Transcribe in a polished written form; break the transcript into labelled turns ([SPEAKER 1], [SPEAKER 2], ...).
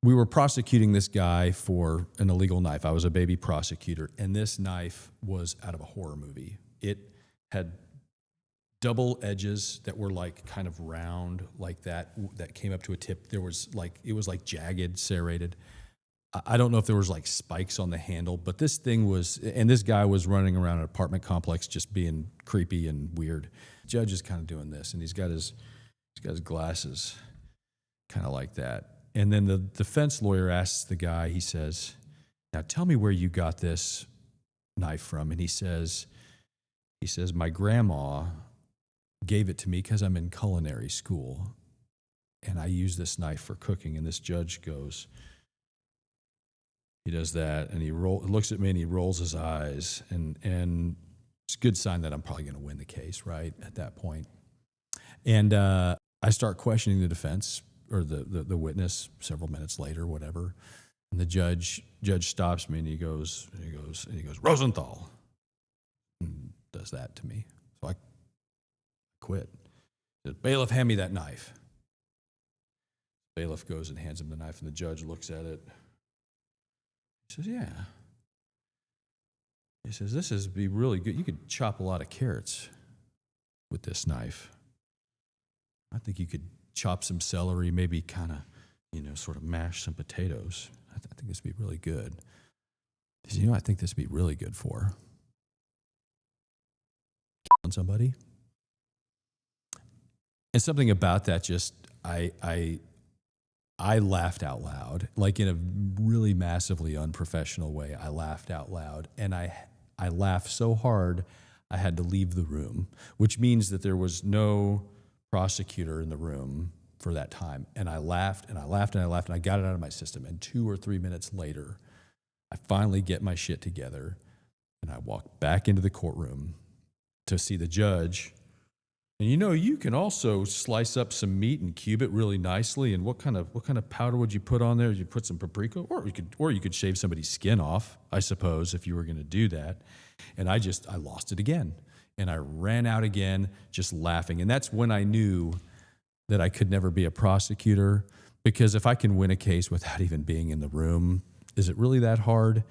[SPEAKER 1] we were prosecuting this guy for an illegal knife. I was a baby prosecutor, and this knife was out of a horror movie. It had double edges that were like kind of round like that came up to a tip. There was like, it was like jagged, serrated. I don't know if there was like spikes on the handle, but this thing was, and this guy was running around an apartment complex just being creepy and weird. The judge is kind of doing this, and he's got his glasses kind of like that. And then the defense lawyer asks the guy, he says, "Now tell me where you got this knife from." And he says, "My grandma gave it to me because I'm in culinary school, and I use this knife for cooking." And this judge goes, he does that, and he looks at me and he rolls his eyes, and it's a good sign that I'm probably going to win the case, right, at that point. And I start questioning the defense or the witness several minutes later, whatever. And the judge stops me and he goes, "Rosenthal," and does that to me. So I quit. He says, "Bailiff, hand me that knife." Bailiff goes and hands him the knife, and the judge looks at it. He says, "Yeah." He says, "This is be really good. You could chop a lot of carrots with this knife. I think you could chop some celery, maybe kind of, sort of mash some potatoes. I think this would be really good." He says, "I think this would be really good for killing somebody." And something about that just, I laughed out loud, like in a really massively unprofessional way. I laughed out loud, and I laughed so hard I had to leave the room, which means that there was no prosecutor in the room for that time. And I laughed and I laughed and I laughed, and I got it out of my system. And 2 or 3 minutes later, I finally get my shit together, and I walk back into the courtroom to see the judge. And you can also slice up some meat and cube it really nicely. And what kind of powder would you put on there? Did you put some paprika, or you could shave somebody's skin off, I suppose, if you were going to do that. And I lost it again, and I ran out again, just laughing. And that's when I knew that I could never be a prosecutor, because if I can win a case without even being in the room, is it really that hard?